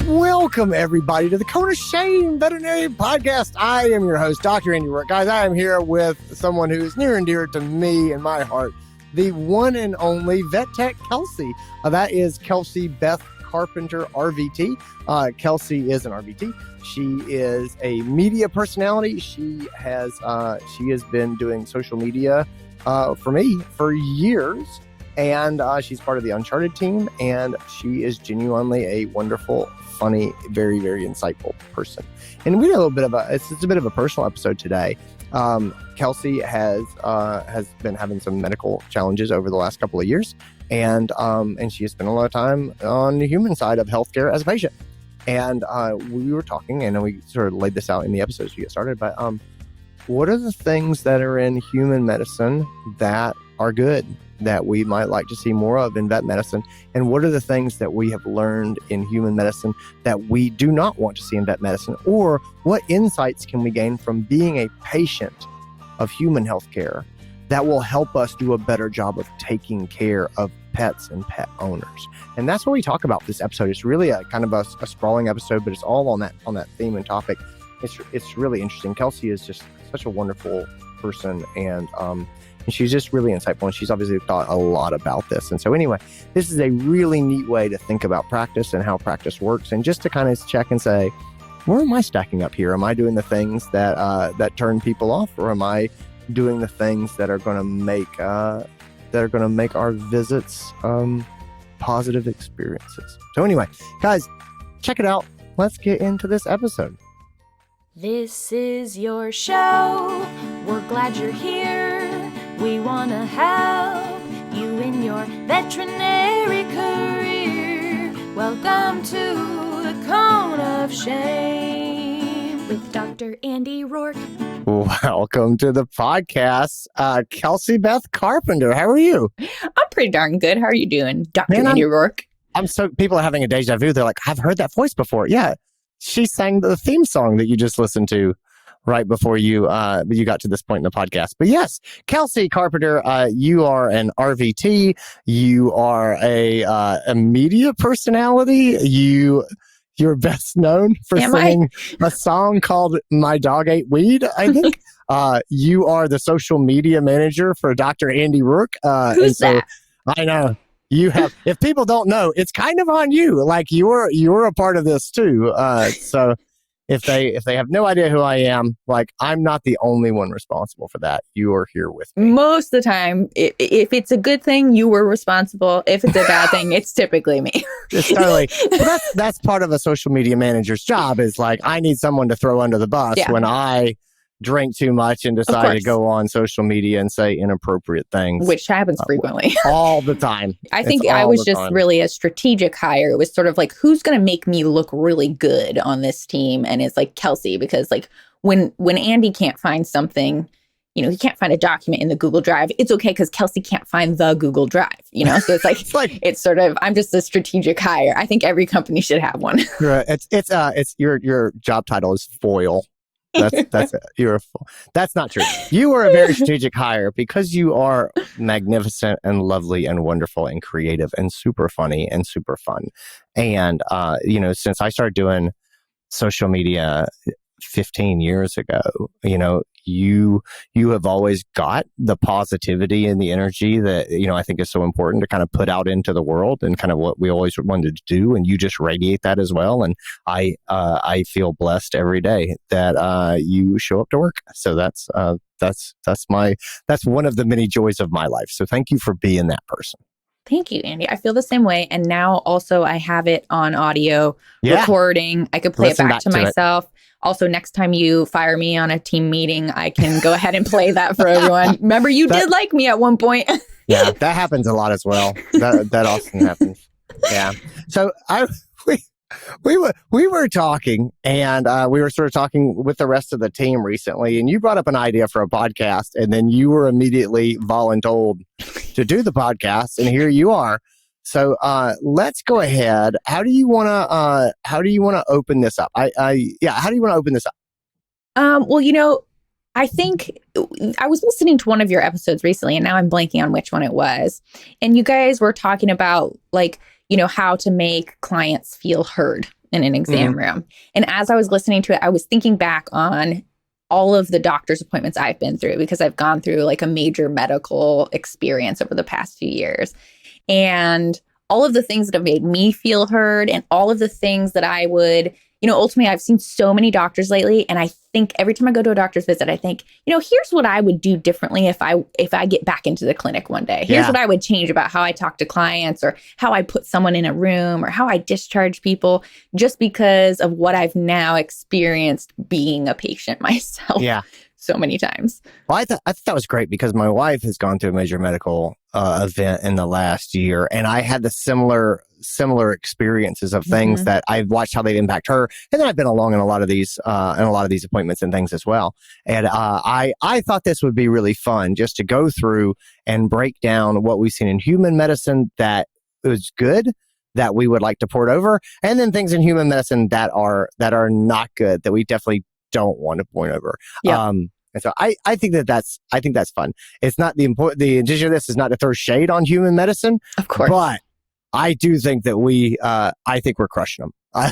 Welcome, everybody, to the Cone of Shame Veterinary Podcast. I am your host, DrAndyRoark. Guys, I am here with someone who is near and dear to me and my heart, the one and only Vet Tech Kelsey. That is Kelsey Beth Carpenter RVT. Kelsey is an RVT. She is a media personality. She has been doing social media for me for years. And she's part of the Uncharted team, and she is genuinely a wonderful, funny, very, very insightful person. And we did a little bit of it's a bit of a personal episode today. Kelsey has been having some medical challenges over the last couple of years, and she has spent a lot of time on the human side of healthcare as a patient. And we were talking, and we sort of laid this out in the episode as we get started, but what are the things that are in human medicine that are good, that we might like to see more of in vet medicine? And what are the things that we have learned in human medicine that we do not want to see in vet medicine? Or what insights can we gain from being a patient of human healthcare that will help us do a better job of taking care of pets and pet owners? And that's what we talk about this episode. It's really a kind of a sprawling episode, but it's all on that theme and topic. It's really interesting. Kelsey is just such a wonderful person, and she's just really insightful, and she's obviously thought a lot about this. And so anyway, this is a really neat way to think about practice and how practice works, and just to kind of check and say, where am I stacking up here? Am I doing the things that turn people off, or am I doing the things that are going to make our visits positive experiences? So anyway, guys, check it out. Let's get into this episode. This is your show. We're glad you're here. We want to help you in your veterinary career. Welcome to the Cone of Shame with Dr. Andy Roark. Welcome to the podcast, Kelsey Beth Carpenter. How are you? I'm pretty darn good. How are you doing, Dr. Andy Roark? People are having a deja vu. They're like, I've heard that voice before. Yeah, she sang the theme song that you just listened to right before you got to this point in the podcast. But yes, Kelsey Carpenter, you are an RVT. You are a media personality. You're best known for singing a song called "My Dog Ate Weed," I think. You are the social media manager for Dr. DrAndyRoark. Who's that? I know. You have, if people don't know, it's kind of on you. Like you're a part of this too. So if they have no idea who I am, like, I'm not the only one responsible for that. You are here with me. Most of the time, if it's a good thing, you were responsible. If it's a bad thing, it's typically me. It's totally. But that's part of a social media manager's job, is like, I need someone to throw under the bus when I drink too much and decide to go on social media and say inappropriate things. Which happens frequently. All the time. I think I was just really a strategic hire. It was sort of like, who's going to make me look really good on this team? And it's like Kelsey, because like when Andy can't find something, he can't find a document in the Google Drive. It's okay because Kelsey can't find the Google Drive, So it's like, it's sort of, I'm just a strategic hire. I think every company should have one. It's your job title is foil. That's it. That's not true. You are a very strategic hire because you are magnificent and lovely and wonderful and creative and super funny and super fun. And since I started doing social media 15 years ago, you have always got the positivity and the energy that, I think is so important to kind of put out into the world, and kind of what we always wanted to do. And you just radiate that as well. And I feel blessed every day that you show up to work. So that's one of the many joys of my life. So thank you for being that person. Thank you, Andy. I feel the same way. And now also I have it on audio recording. I could play it back to myself. Also, next time you fire me on a team meeting, I can go ahead and play that for everyone. Remember, you did like me at one point. Yeah, that happens a lot as well. That often happens. Yeah. So we were talking, and we were sort of talking with the rest of the team recently, and you brought up an idea for a podcast, and then you were immediately voluntold to do the podcast, and here you are. So let's go ahead. How do you want to open this up? How do you want to open this up? Well, I think I was listening to one of your episodes recently, and now I'm blanking on which one it was. And you guys were talking about how to make clients feel heard in an exam room. And as I was listening to it, I was thinking back on all of the doctor's appointments I've been through, because I've gone through like a major medical experience over the past few years. And all of the things that have made me feel heard, and all of the things that I would, ultimately, I've seen so many doctors lately. And I think every time I go to a doctor's visit, I think, here's what I would do differently if I get back into the clinic one day. Here's what I would change about how I talk to clients, or how I put someone in a room, or how I discharge people, just because of what I've now experienced being a patient myself. So many times. Well, I thought that was great, because my wife has gone through a major medical event in the last year, and I had the similar experiences of things that I've watched how they impact her, and then I've been along in a lot of these appointments and things as well. And I thought this would be really fun, just to go through and break down what we've seen in human medicine that was good, that we would like to port over, and then things in human medicine that are not good, that we definitely don't want to point over. And so I think that's fun. It's not the intention of this is not to throw shade on human medicine, of course, but I do think that I think we're crushing them. I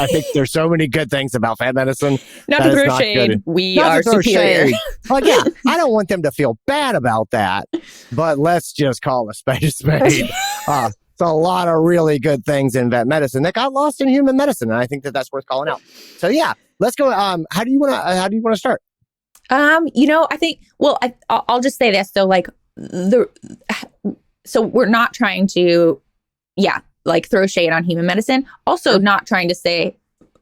think there's so many good things about vet medicine. Not to throw shade. We are superior. But yeah, I don't want them to feel bad about that, but let's just call a spade a spade. It's a lot of really good things in vet medicine that got lost in human medicine, and I think that that's worth calling out. So yeah, let's go. How do you want to start? I think, I'll just say this. So like so we're not trying to, throw shade on human medicine. Also not trying to say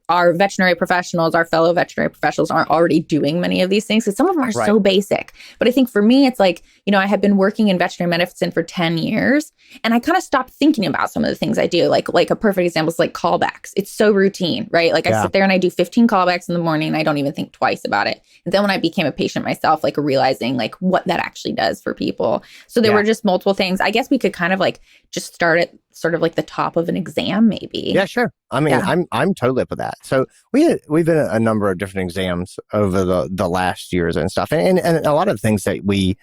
our veterinary professionals, our fellow veterinary professionals aren't already doing many of these things, because some of them are so basic. But I think for me, it's like, I have been working in veterinary medicine for 10 years, and I kind of stopped thinking about some of the things I do. Like a perfect example is like callbacks. It's so routine, right? Like I sit there and I do 15 callbacks in the morning, and I don't even think twice about it. And then when I became a patient myself, like realizing like what that actually does for people. So there were just multiple things. I guess we could kind of like just start at sort of like the top of an exam, maybe. Yeah, sure. I mean, I'm totally up with that. So we've been a number of different exams over the last years and stuff, and a lot of things that we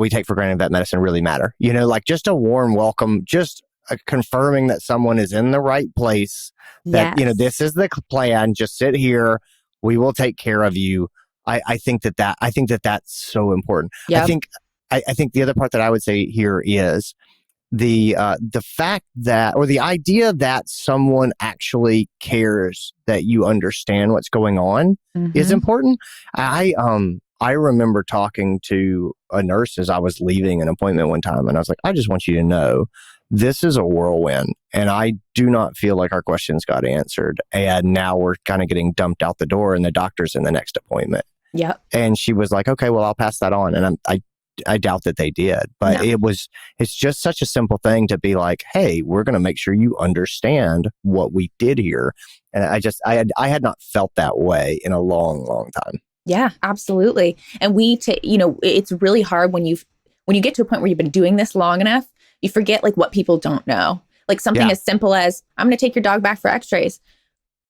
take for granted in vet medicine really matter. Like just a warm welcome, just confirming that someone is in the right place. That this is the plan. Just sit here. We will take care of you. I think that's so important. Yep. I think the other part that I would say here is the fact that, or the idea that someone actually cares that you understand what's going on is important. I remember talking to a nurse as I was leaving an appointment one time, and I was like, I just want you to know this is a whirlwind, and I do not feel like our questions got answered, and now we're kind of getting dumped out the door, and the doctor's in the next appointment. Yeah. And she was like, okay, well, I'll pass that on. And I doubt that they did, but it's just such a simple thing to be like, hey, we're going to make sure you understand what we did here. And I had not felt that way in a long, long time. Yeah, absolutely. And it's really hard when you get to a point where you've been doing this long enough, you forget like what people don't know. Like something as simple as, I'm going to take your dog back for x-rays.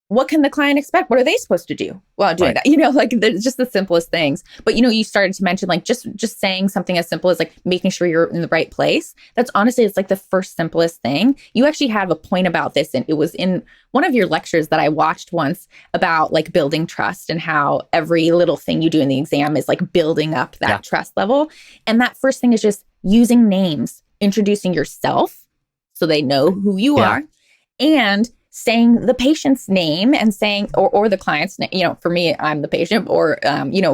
What can the client expect? What are they supposed to do while doing that? Like just the simplest things. But, you started to mention like just saying something as simple as like making sure you're in the right place. That's honestly, it's like the first simplest thing. You actually have a point about this. And it was in one of your lectures that I watched once about like building trust and how every little thing you do in the exam is like building up that trust level. And that first thing is just using names, introducing yourself so they know who you are, and saying the patient's name and saying, or the client's name, for me, I'm the patient, or,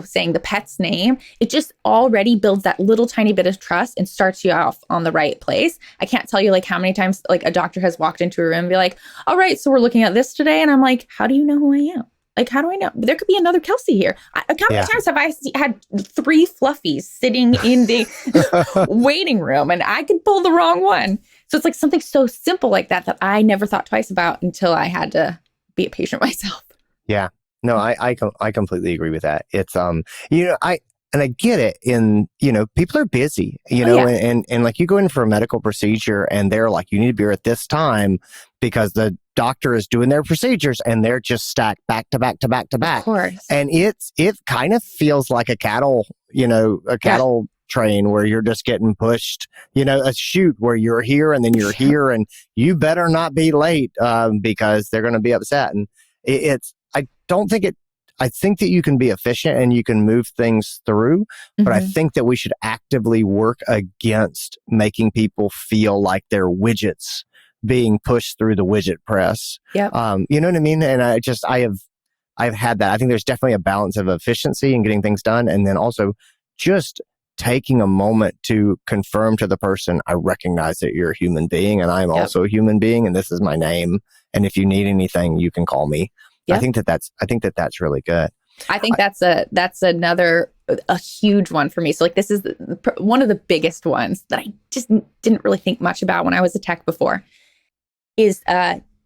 saying the pet's name. It just already builds that little tiny bit of trust and starts you off on the right place. I can't tell you like how many times like a doctor has walked into a room and be like, all right, so we're looking at this today. And I'm like, how do you know who I am? Like, how do I know? There could be another Kelsey here. How many times have I had 3 fluffies sitting in the waiting room and I could pull the wrong one? So it's like something so simple like that I never thought twice about until I had to be a patient myself. Yeah. No, I completely agree with that. It's, I get it people are busy, and like you go in for a medical procedure and they're like, you need to be here at this time because the doctor is doing their procedures and they're just stacked back to back to back to back. Of course. And it kind of feels like a cattle train where you're just getting pushed, a chute where you're here and then you're here and you better not be late because they're going to be upset. And I think that you can be efficient and you can move things through, but I think that we should actively work against making people feel like they're widgets being pushed through the widget press. Yep. You know what I mean? And I've had that. I think there's definitely a balance of efficiency and getting things done. And then also just taking a moment to confirm to the person, I recognize that you're a human being and I'm also a human being and this is my name. And if you need anything, you can call me. Yep. I think that that's really good. I think that's another a huge one for me. So like this is one of the biggest ones that I just didn't really think much about when I was a tech before is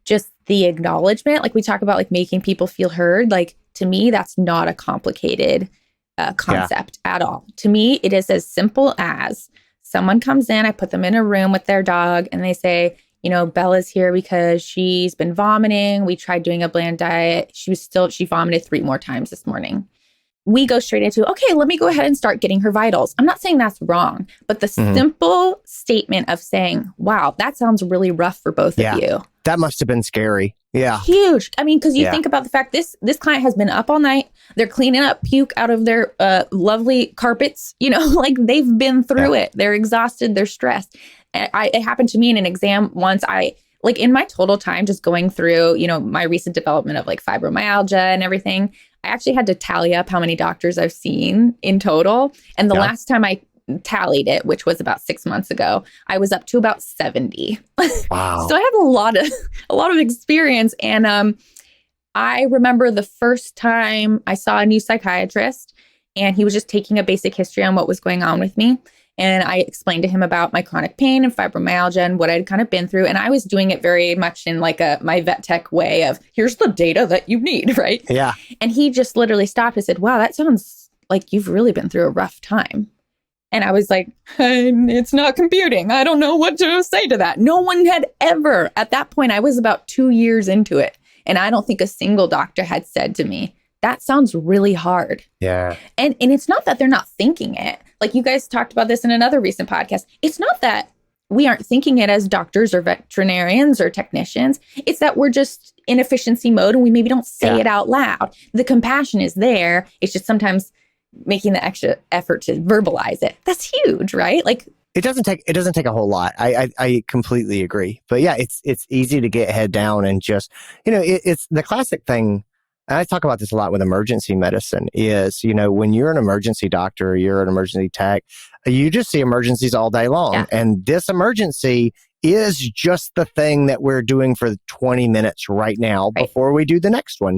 just the acknowledgement. Like we talk about like making people feel heard. Like to me, that's not a complicated concept at all. To me, it is as simple as someone comes in, I put them in a room with their dog and they say, Bella's here because she's been vomiting. We tried doing a bland diet. She vomited 3 more times this morning. We go straight into, okay, let me go ahead and start getting her vitals. I'm not saying that's wrong, but the simple statement of saying, wow, that sounds really rough for both of you. That must have been scary. Yeah. Huge. I mean, because you think about the fact this client has been up all night. They're cleaning up puke out of their lovely carpets. Like they've been through it. They're exhausted. They're stressed. And it happened to me in an exam once. In my total time just going through, my recent development of like fibromyalgia and everything, I actually had to tally up how many doctors I've seen in total. And the last time I tallied it, which was about 6 months ago, I was up to about 70. Wow. So I have a lot of experience. And I remember the first time I saw a new psychiatrist and he was just taking a basic history on what was going on with me. And I explained to him about my chronic pain and fibromyalgia and what I'd kind of been through. And I was doing it very much in like my vet tech way of, here's the data that you need, right? Yeah. And he just literally stopped and said, wow, that sounds like you've really been through a rough time. And I was like, it's not computing. I don't know what to say to that. No one had ever, at that point, I was about 2 years into it. And I don't think a single doctor had said to me, that sounds really hard. Yeah. And it's not that they're not thinking it. Like you guys talked about this in another recent podcast. It's not that we aren't thinking it as doctors or veterinarians or technicians. It's that we're just in efficiency mode and we maybe don't say it out loud. The compassion is there. It's just sometimes making the extra effort to verbalize it. That's huge, right? Like it doesn't take a whole lot. I completely agree. But yeah, it's easy to get head down and just, it's the classic thing. And I talk about this a lot with emergency medicine is, when you're an emergency doctor or you're an emergency tech, you just see emergencies all day long. Yeah. And this emergency is just the thing that we're doing for 20 minutes right now before we do the next one.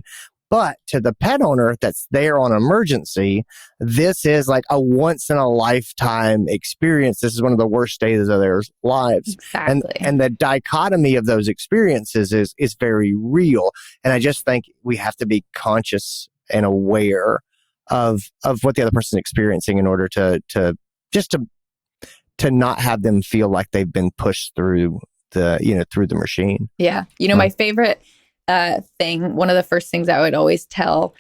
But to the pet owner that's there on emergency, this is like a once in a lifetime experience. This is one of the worst days of their lives. Exactly. And the dichotomy of those experiences is very real. And I just think we have to be conscious and aware of what the other person is experiencing in order to not have them feel like they've been pushed through the machine. Yeah. My favorite thing, one of the first things I would always tell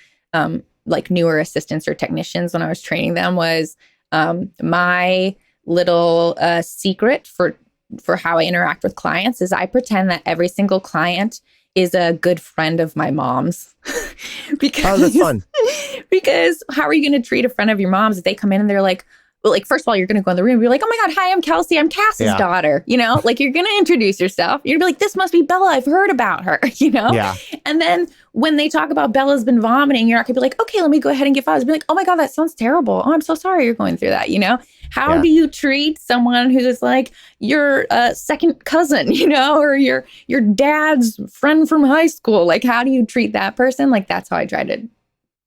like newer assistants or technicians when I was training them was my little secret for how I interact with clients is I pretend that every single client is a good friend of my mom's. Because, that's fun. Because how are you going to treat a friend of your mom's if they come in and they're like, well, like, first of all, you're going to go in the room and be like, oh my God, hi, I'm Kelsey. I'm Cass's daughter. Like you're going to introduce yourself. You're going to be like, this must be Bella. I've heard about her, Yeah. And then when they talk about Bella's been vomiting, you're not going to be like, okay, let me go ahead and get vitals. Be like, oh my God, that sounds terrible. Oh, I'm so sorry you're going through that. How do you treat someone who's like your second cousin, or your dad's friend from high school? Like, how do you treat that person? Like, that's how I try to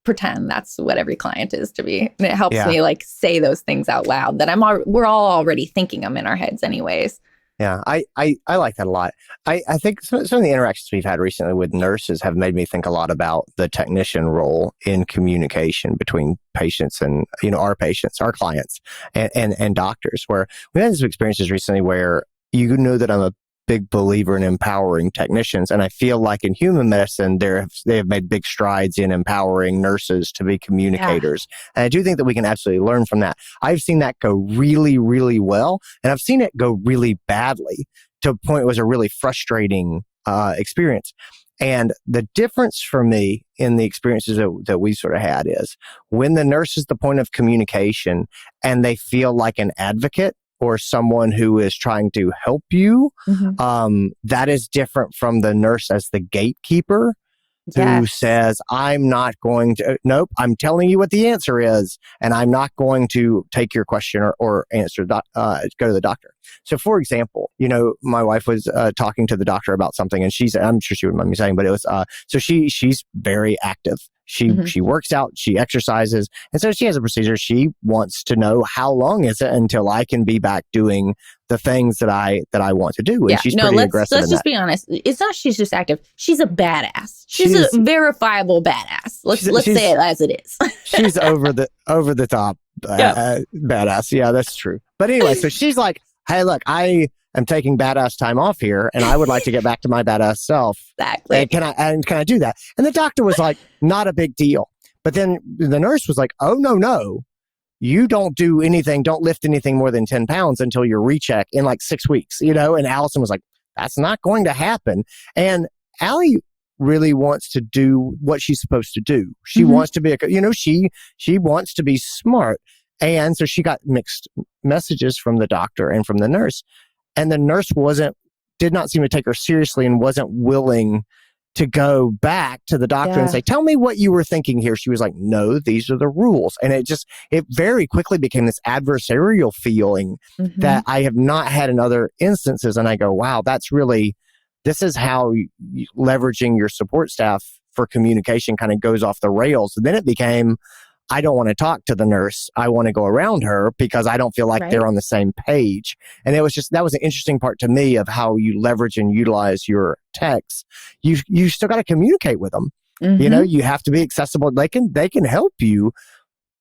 pretend that's what every client is to me. And it helps me like say those things out loud that we're all already thinking them in our heads anyways. Yeah, I like that a lot. I think some of the interactions we've had recently with nurses have made me think a lot about the technician role in communication between patients and, our patients, our clients and doctors, where we had some experiences recently where that I'm a big believer in empowering technicians. And I feel like in human medicine, they have made big strides in empowering nurses to be communicators. Yeah. And I do think that we can absolutely learn from that. I've seen that go really, really well. And I've seen it go really badly to a point it was a really frustrating experience. And the difference for me in the experiences that we sort of had is when the nurse is the point of communication and they feel like an advocate or someone who is trying to help you, that is different from the nurse as the gatekeeper who says, I'm not going to, nope, I'm telling you what the answer is, and I'm not going to take your question or answer, go to the doctor. So for example, my wife was talking to the doctor about something, and I'm sure she wouldn't mind me saying, but it was, so she's very active. She works out, she exercises, and so she has a procedure. She wants to know how long is it until I can be back doing the things that I want to do. And she's pretty aggressive. Let's just be honest. It's not she's just active. She's a badass. She's a verifiable badass. Let's say it as it is. She's over the top badass. Yeah, that's true. But anyway, so she's like, hey, look, I am taking badass time off here, and I would like to get back to my badass self. Exactly. And can I do that? And the doctor was like, not a big deal. But then the nurse was like, oh, no. You don't do anything, don't lift anything more than 10 pounds until your recheck in like 6 weeks, And Allison was like, that's not going to happen. And Allie really wants to do what she's supposed to do. She wants to be, she wants to be smart. And so she got mixed messages from the doctor and from the nurse. And the nurse did not seem to take her seriously and wasn't willing to go back to the doctor and say, tell me what you were thinking here. She was like, no, these are the rules. And it very quickly became this adversarial feeling that I have not had in other instances. And I go, wow, this is how leveraging your support staff for communication kind of goes off the rails. And then it became, I don't want to talk to the nurse. I want to go around her because I don't feel like they're on the same page. And that was an interesting part to me of how you leverage and utilize your techs. You still got to communicate with them. You have to be accessible. They can help you,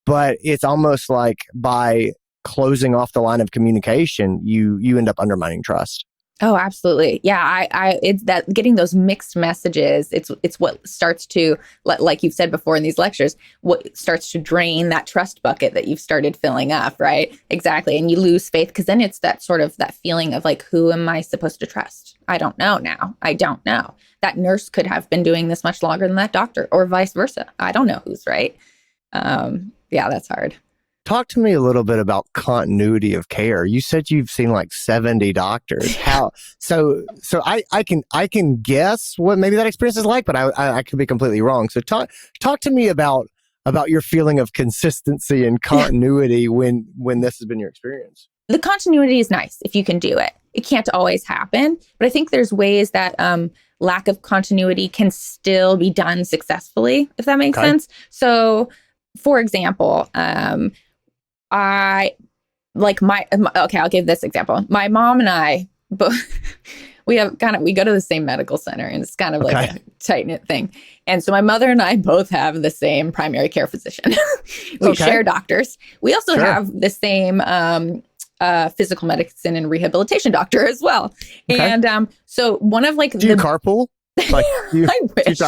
but it's almost like by closing off the line of communication, you end up undermining trust. Oh, absolutely. Yeah. It's that getting those mixed messages. It's what starts to, like you've said before in these lectures, what starts to drain that trust bucket that you've started filling up. Right. Exactly. And you lose faith because then it's that sort of that feeling of like, who am I supposed to trust? I don't know now. I don't know. That nurse could have been doing this much longer than that doctor or vice versa. I don't know who's right. Yeah, that's hard. Talk to me a little bit about continuity of care. You said you've seen like 70 doctors. How? So I can guess what maybe that experience is like, but I could be completely wrong. So talk to me about your feeling of consistency and continuity when this has been your experience. The continuity is nice if you can do it. It can't always happen, but I think there's ways that lack of continuity can still be done successfully, if that makes sense. So, for example, I'll give this example. My mom and I both, we go to the same medical center, and it's kind of like a tight knit thing. And so my mother and I both have the same primary care physician. We share doctors. We also have the same physical medicine and rehabilitation doctor as well. And so one of do you carpool? Like I wish.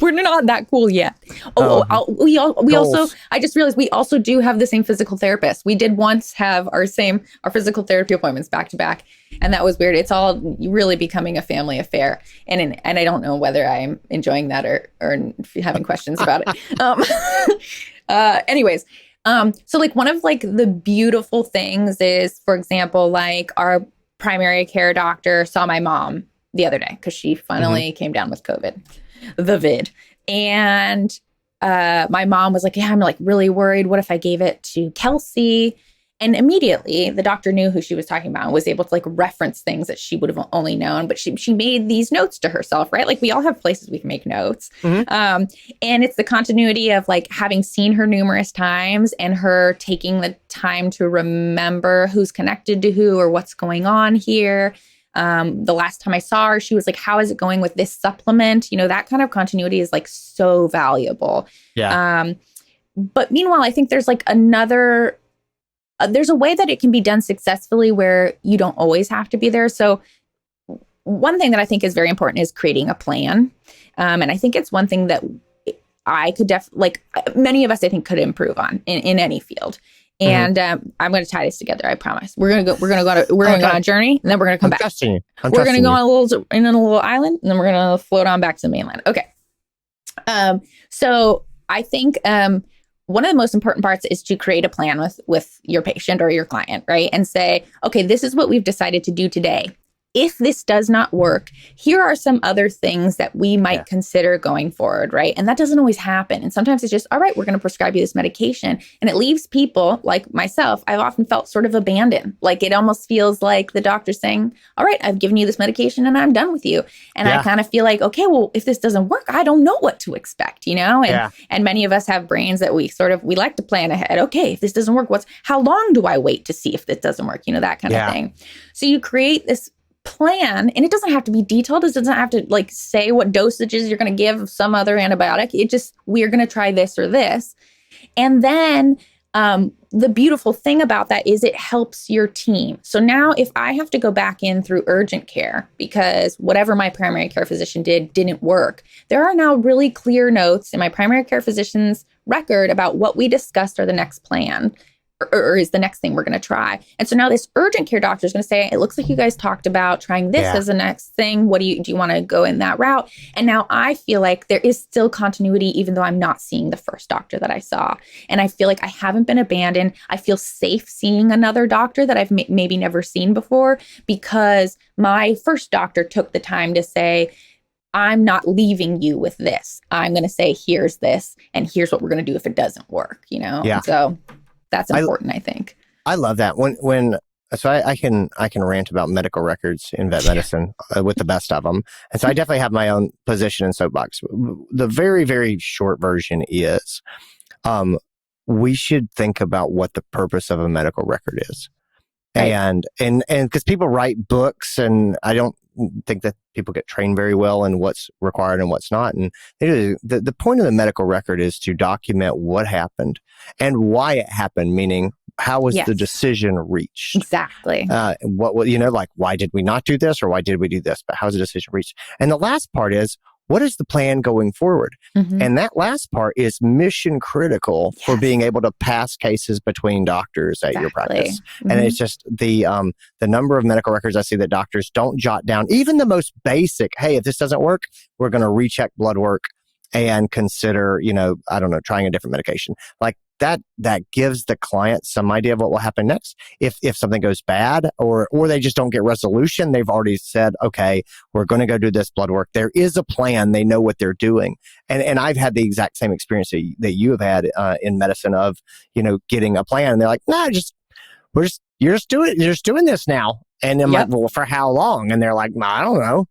We're not that cool yet. I just realized we also do have the same physical therapist. We did once have our physical therapy appointments back to back, and that was weird. It's all really becoming a family affair, and I don't know whether I'm enjoying that or having questions about it. Anyways, so like one of like the beautiful things is, for example, like our primary care doctor saw my mom the other day because she finally came down with COVID, the vid. And my mom was like, yeah, I'm like really worried. What if I gave it to Kelsey? And immediately the doctor knew who she was talking about and was able to like reference things that she would have only known. But she made these notes to herself, right? Like we all have places we can make notes. And it's the continuity of like having seen her numerous times and her taking the time to remember who's connected to who or what's going on here. The last time I saw her, she was like, how is it going with this supplement? That kind of continuity is like so valuable. Yeah. But meanwhile, I think there's like there's a way that it can be done successfully where you don't always have to be there. So one thing that I think is very important is creating a plan. And I think it's one thing that I could many of us, I think, could improve on in any field. And I'm going to tie this together. I promise. We're going to go on a journey, and then we're going to come back. We're going to go on a little island, and then we're going to float on back to the mainland. Okay. So I think one of the most important parts is to create a plan with your patient or your client, right? And say, okay, this is what we've decided to do today. If this does not work, here are some other things that we might consider going forward, right? And that doesn't always happen. And sometimes it's just, all right, we're going to prescribe you this medication. And it leaves people like myself, I've often felt sort of abandoned. Like it almost feels like the doctor's saying, all right, I've given you this medication and I'm done with you. And I kind of feel like, okay, well, if this doesn't work, I don't know what to expect, And many of us have brains that we like to plan ahead. Okay, if this doesn't work, how long do I wait to see if this doesn't work? That kind of thing. So you create this plan, and it doesn't have to be detailed. It doesn't have to say what dosages you're going to give some other antibiotic. It just, we're going to try this or this. And then the beautiful thing about that is it helps your team. So now if I have to go back in through urgent care because whatever my primary care physician didn't work, there are now really clear notes in my primary care physician's record about what we discussed or the next plan. Or is the next thing we're going to try. And so now this urgent care doctor is going to say, it looks like you guys talked about trying this as the next thing. What do you want to go in that route? And now I feel like there is still continuity, even though I'm not seeing the first doctor that I saw. And I feel like I haven't been abandoned. I feel safe seeing another doctor that I've maybe never seen before because my first doctor took the time to say, I'm not leaving you with this. I'm going to say, here's this, and here's what we're going to do if it doesn't work, Yeah. And so that's important, I think. I love that. So I can rant about medical records in vet medicine with the best of them. And so I definitely have my own position in soapbox. The very, very short version is we should think about what the purpose of a medical record is. Right. And because people write books, and I don't think that people get trained very well in what's required and what's not. And the point of the medical record is to document what happened and why it happened, meaning how was the decision reached? Exactly. Why did we not do this or why did we do this? But how was the decision reached? And the last part is, what is the plan going forward? Mm-hmm. And that last part is mission critical for being able to pass cases between doctors at your practice. Mm-hmm. And it's just the number of medical records I see that doctors don't jot down, even the most basic, hey, if this doesn't work, we're going to recheck blood work and consider, trying a different medication. Like that gives the client some idea of what will happen next. If something goes bad or they just don't get resolution, they've already said, okay, we're going to go do this blood work. There is a plan. They know what they're doing. And I've had the exact same experience that you have had in medicine of, getting a plan. And they're like, no, you're just doing this now. And I'm like, well, for how long? And they're like, I don't know.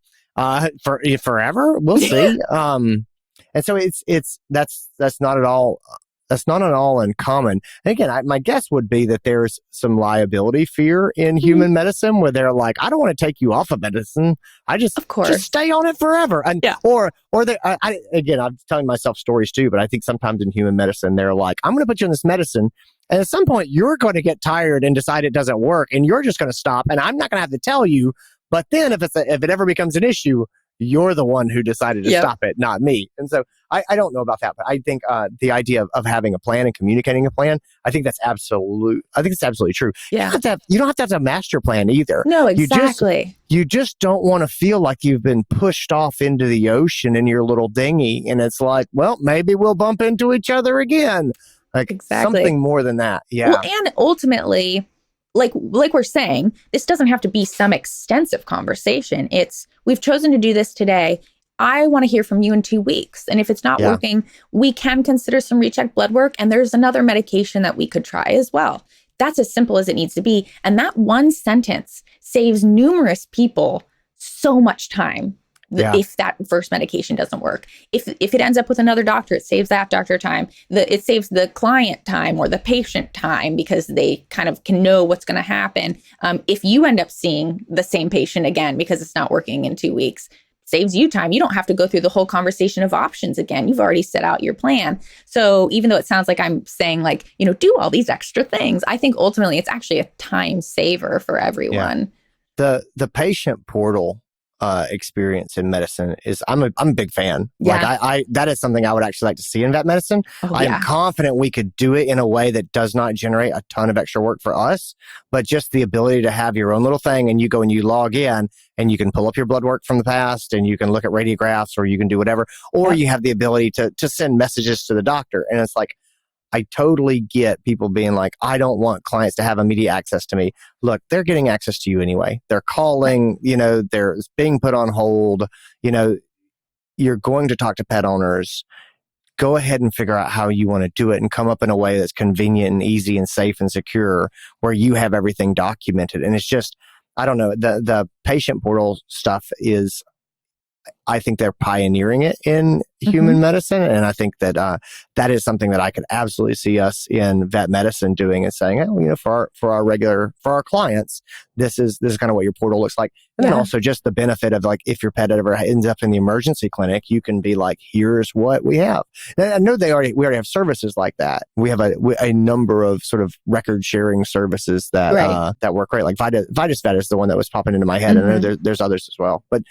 For forever? We'll see. And so that's not at all. That's not at all uncommon. And again, my guess would be that there's some liability fear in human medicine where they're like, I don't want to take you off of medicine. I just stay on it forever. And again, I'm telling myself stories too, but I think sometimes in human medicine, they're like, I'm going to put you on this medicine. And at some point you're going to get tired and decide it doesn't work and you're just going to stop. And I'm not going to have to tell you. But then if it ever becomes an issue, you're the one who decided to stop it, not me. And so I don't know about that, but I think the idea of having a plan and communicating a plan, I think that's absolute. I think it's absolutely true. Yeah. You don't have to have a master plan either. No, exactly. You just don't want to feel like you've been pushed off into the ocean in your little dinghy. And it's like, well, maybe we'll bump into each other again. Something more than that. Yeah. Well, and ultimately, like we're saying, this doesn't have to be some extensive conversation. It's, we've chosen to do this today. I want to hear from you in 2 weeks. And if it's not working, we can consider some recheck blood work. And there's another medication that we could try as well. That's as simple as it needs to be. And that one sentence saves numerous people so much time. If that first medication doesn't work, if it ends up with another doctor, it saves that doctor time. It saves the client time or the patient time because they kind of can know what's going to happen. If you end up seeing the same patient again because it's not working in 2 weeks, saves you time. You don't have to go through the whole conversation of options again. You've already set out your plan. So even though it sounds like I'm saying do all these extra things, I think ultimately it's actually a time saver for everyone. Yeah. The patient portal experience in medicine is I'm a big fan. Yeah. Like I that is something I would actually like to see in vet medicine. Oh, I'm yeah. confident we could do it in a way that does not generate a ton of extra work for us, but just the ability to have your own little thing and you go and you log in and you can pull up your blood work from the past and you can look at radiographs or you can do whatever, or you have the ability to send messages to the doctor. And it's like, I totally get people being like, I don't want clients to have immediate access to me. Look, they're getting access to you anyway. They're calling, they're being put on hold. You're going to talk to pet owners. Go ahead and figure out how you want to do it and come up in a way that's convenient and easy and safe and secure where you have everything documented. And it's just, I don't know, the patient portal stuff is, I think they're pioneering it in human medicine. And I think that that is something that I could absolutely see us in vet medicine doing and saying, for our clients, this is kind of what your portal looks like. And then also just the benefit of like, if your pet ever ends up in the emergency clinic, you can be like, here's what we have. And I know we already have services like that. We have a number of sort of record sharing services that that work great. Like Vitus Vet is the one that was popping into my head. And I know there's others as well. But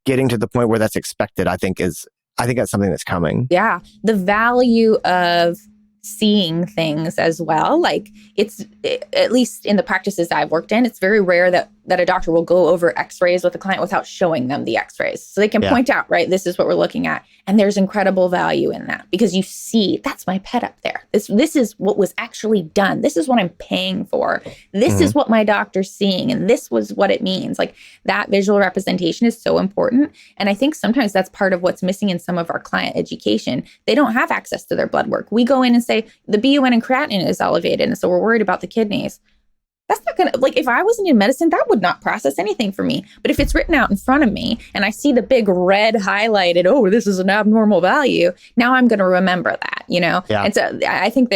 getting to the point where that's expected, I think that's something that's coming. Yeah. The value of seeing things as well. Like it's, at least in the practices I've worked in, it's very rare that a doctor will go over x-rays with a client without showing them the x-rays. So they can point out, right, this is what we're looking at. And there's incredible value in that because you see, that's my pet up there. This is what was actually done. This is what I'm paying for. This is what my doctor's seeing. And this was what it means. Like that visual representation is so important. And I think sometimes that's part of what's missing in some of our client education. They don't have access to their blood work. We go in and say the BUN and creatinine is elevated. And so we're worried about the kidneys. That's not going to, like, if I wasn't in medicine, that would not process anything for me. But if it's written out in front of me and I see the big red highlighted, oh, this is an abnormal value, now I'm going to remember that, Yeah. And so I think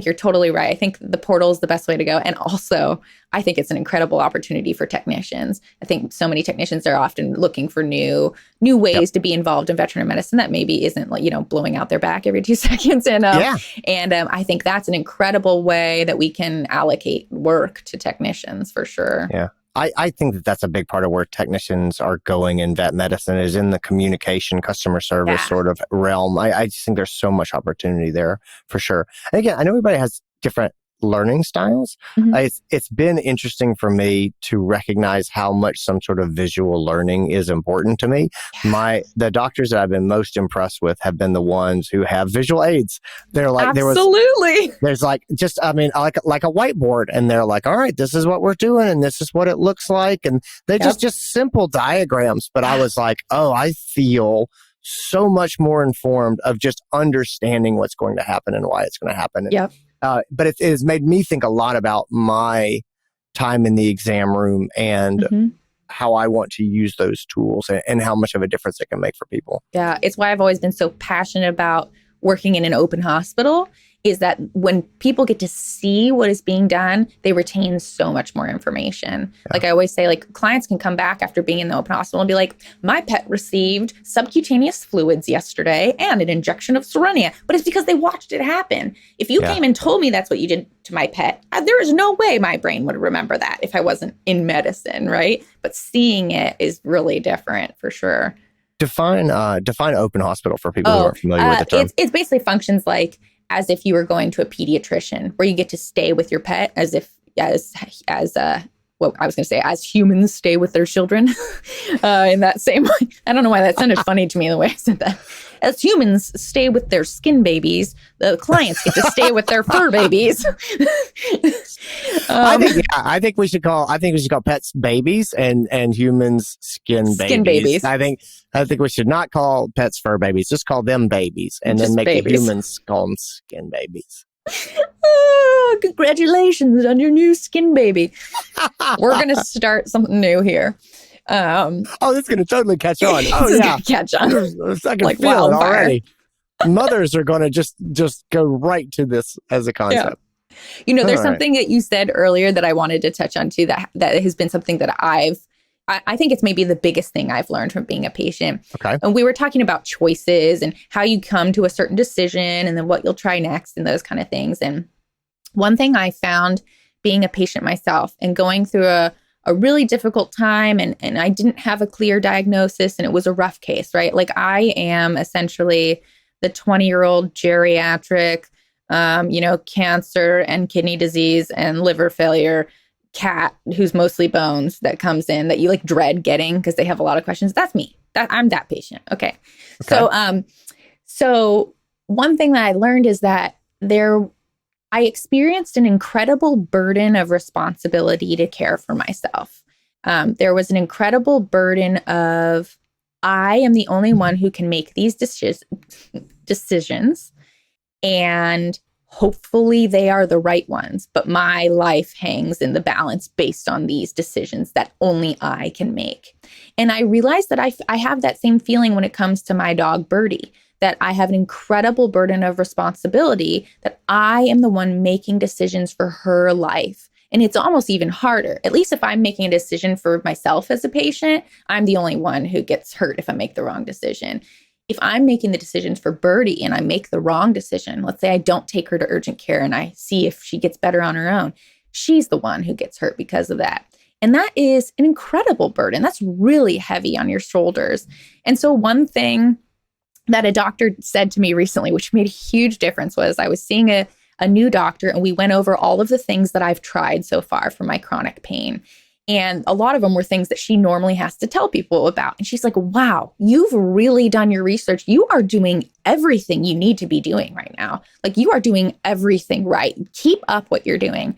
you're totally right. I think the portal is the best way to go. And also, I think it's an incredible opportunity for technicians. I think so many technicians are often looking for new ways to be involved in veterinary medicine that maybe isn't like, blowing out their back every 2 seconds. And I think that's an incredible way that we can allocate work to technicians for sure. Yeah. I think that that's a big part of where technicians are going in vet medicine is in the communication, customer service sort of realm. I just think there's so much opportunity there for sure. And again, I know everybody has different learning styles. It's been interesting for me to recognize how much some sort of visual learning is important to me. The doctors that I've been most impressed with have been the ones who have visual aids. They're like, there's like just, like a whiteboard, and they're like, all right, this is what we're doing, and this is what it looks like, and they just simple diagrams. But I was like, oh, I feel so much more informed of just understanding what's going to happen and why it's going to happen. But it has made me think a lot about my time in the exam room and how I want to use those tools and how much of a difference it can make for people. Yeah, it's why I've always been so passionate about working in an open hospital, is that when people get to see what is being done, they retain so much more information. Like I always say, like clients can come back after being in the open hospital and be like, my pet received subcutaneous fluids yesterday and an injection of Serenia, but it's because they watched it happen. If you came and told me that's what you did to my pet, there is no way my brain would remember that if I wasn't in medicine, right? But seeing it is really different for sure. Define open hospital for people who aren't familiar with the term. It's basically functions like as if you were going to a pediatrician, where you get to stay with your pet as humans stay with their children in that same way. I don't know why that sounded funny to me the way I said that. As humans stay with their skin babies, the clients get to stay with their fur babies. I think we should call pets babies and humans skin babies. I think we should not call pets fur babies. Just call them babies, and just then make the humans call them skin babies. Oh, congratulations on your new skin baby. We're going to start something new here. This is going to totally catch on. Oh, yeah. Catch on. I can feel it already. Mothers are going to just go right to this as a concept. Yeah. There's something that you said earlier that I wanted to touch on too, that has been something that I think it's maybe the biggest thing I've learned from being a patient. Okay. And we were talking about choices and how you come to a certain decision and then what you'll try next and those kind of things. And one thing I found being a patient myself and going through a a really difficult time and I didn't have a clear diagnosis and it was a rough case, right? Like I am essentially the 20-year-old geriatric, cancer and kidney disease and liver failure cat who's mostly bones that comes in that you like dread getting because they have a lot of questions. That's me. I'm that patient. Okay. So one thing that I learned is that I experienced an incredible burden of responsibility to care for myself. There was an incredible burden of, I am the only one who can make these decisions, and hopefully they are the right ones, but my life hangs in the balance based on these decisions that only I can make. And I realized that I have that same feeling when it comes to my dog, Birdie, that I have an incredible burden of responsibility, that I am the one making decisions for her life. And it's almost even harder. At least if I'm making a decision for myself as a patient, I'm the only one who gets hurt if I make the wrong decision. If I'm making the decisions for Birdie and I make the wrong decision, let's say I don't take her to urgent care and I see if she gets better on her own, she's the one who gets hurt because of that. And that is an incredible burden. That's really heavy on your shoulders. And so one thing that a doctor said to me recently, which made a huge difference, was I was seeing a new doctor and we went over all of the things that I've tried so far for my chronic pain. And a lot of them were things that she normally has to tell people about. And she's like, wow, you've really done your research. You are doing everything you need to be doing right now. Like you are doing everything right. Keep up what you're doing.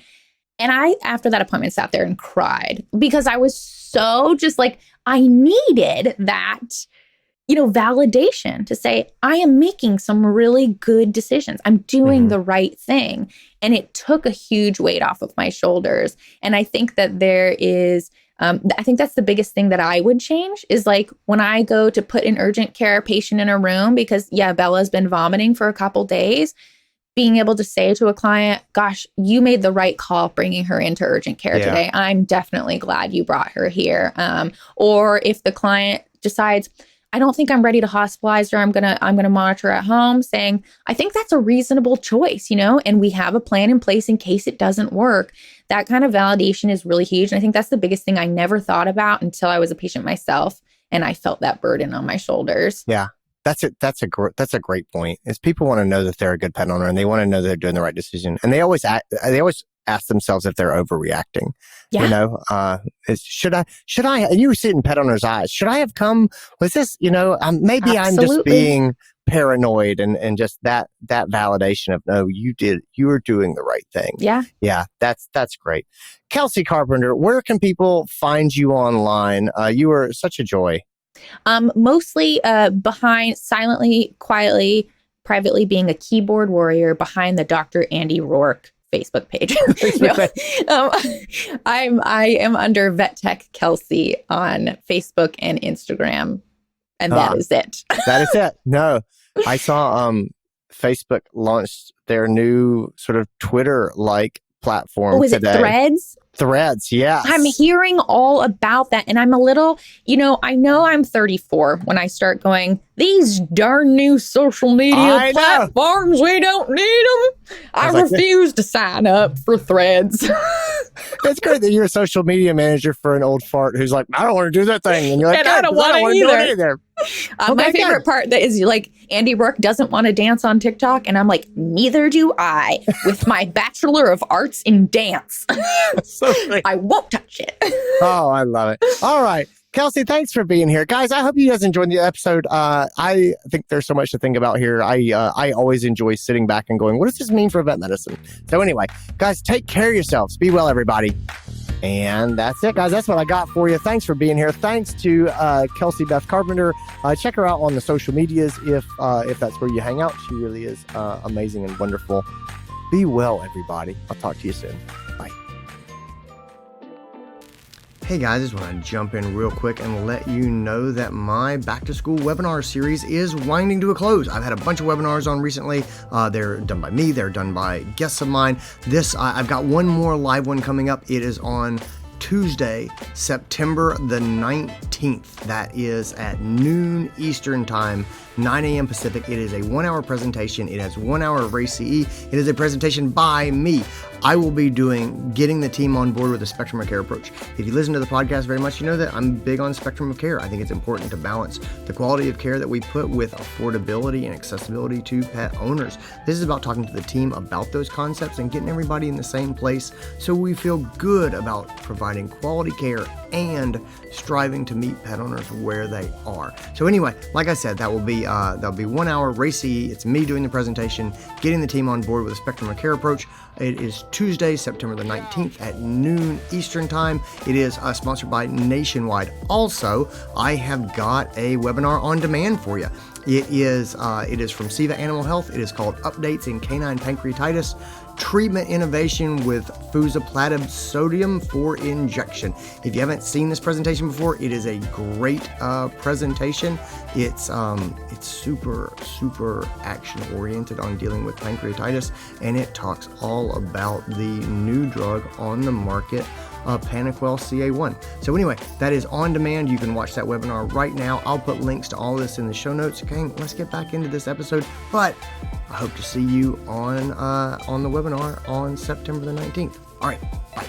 And I, after that appointment, sat there and cried because I was so just like, I needed that, validation to say, I am making some really good decisions. I'm doing the right thing. And it took a huge weight off of my shoulders. And I think that there is, I think that's the biggest thing that I would change is like when I go to put an urgent care patient in a room because, Bella's been vomiting for a couple days, being able to say to a client, gosh, you made the right call bringing her into urgent care today. I'm definitely glad you brought her here. Or if the client decides, I don't think I'm ready to hospitalize her, I'm gonna monitor at home, saying, I think that's a reasonable choice, and we have a plan in place in case it doesn't work. That kind of validation is really huge. And I think that's the biggest thing I never thought about until I was a patient myself and I felt that burden on my shoulders. Yeah. That's a great point. Is people want to know that they're a good pet owner and they want to know they're doing the right decision. And they always ask themselves if they're overreacting. Yeah. Should I, and you see it in pet owners' eyes, should I have come with this, maybe Absolutely. I'm just being paranoid and just that validation of, no, you were doing the right thing. Yeah. Yeah. That's great. Kelsey Carpenter, where can people find you online? You are such a joy. Mostly behind, silently, quietly, privately being a keyboard warrior behind the DrAndyRoark Facebook page. I am under Vet Tech Kelsey on Facebook and Instagram, and that is it. That is it. No, I saw Facebook launched their new sort of Twitter-like platform is today. It Threads? Threads, yeah. I'm hearing all about that. And I'm a little, I know I'm 34 when I start going, these darn new social media platforms, we don't need them. I refuse to sign up for Threads. It's great that you're a social media manager for an old fart who's like, I don't want to do that thing. And you're like, and I don't want to do it either. My favorite part that is like Andy Roark doesn't want to dance on TikTok. And I'm like, neither do I with my Bachelor of Arts in Dance. So sweet. I won't touch it. Oh, I love it. All right. Kelsey, thanks for being here. Guys, I hope you guys enjoyed the episode. I think there's so much to think about here. I always enjoy sitting back and going, what does this mean for vet medicine? So anyway, guys, take care of yourselves. Be well, everybody. And that's it, guys. That's what I got for you. Thanks for being here. Thanks to Kelsey Beth Carpenter. Check her out on the social medias if that's where you hang out. She really is amazing and wonderful. Be well, everybody. I'll talk to you soon. Bye. Hey guys, I just want to jump in real quick and let you know that my back to school webinar series is winding to a close. I've had a bunch of webinars on recently. They're done by me. They're done by guests of mine. I've got one more live one coming up. It is on Tuesday, September the 19th. That is at noon Eastern time, 9 a.m. Pacific. It is a 1-hour presentation. It has 1 hour of RACE. It is a presentation by me. I will be getting the team on board with a spectrum of care approach. If you listen to the podcast very much, you know that I'm big on spectrum of care. I think it's important to balance the quality of care that we put with affordability and accessibility to pet owners. This is about talking to the team about those concepts and getting everybody in the same place so we feel good about providing quality care and striving to meet pet owners where they are. So anyway, like I said, that'll be 1 hour racy. It's me doing the presentation, getting the team on board with a spectrum of care approach. It is Tuesday, September the 19th at noon Eastern time. It is sponsored by Nationwide. Also, I have got a webinar on demand for you. It is from Siva Animal Health. It is called Updates in Canine Pancreatitis, Treatment Innovation with Fusaplatin Sodium for Injection. If you haven't seen this presentation before, it is a great presentation. It's super action oriented on dealing with pancreatitis, and it talks all about the new drug on the market, Panaquel CA1. So anyway, that is on demand. You can watch that webinar right now. I'll put links to all this in the show notes. Okay, let's get back into this episode. But I hope to see you on the webinar on September the 19th. All right, bye.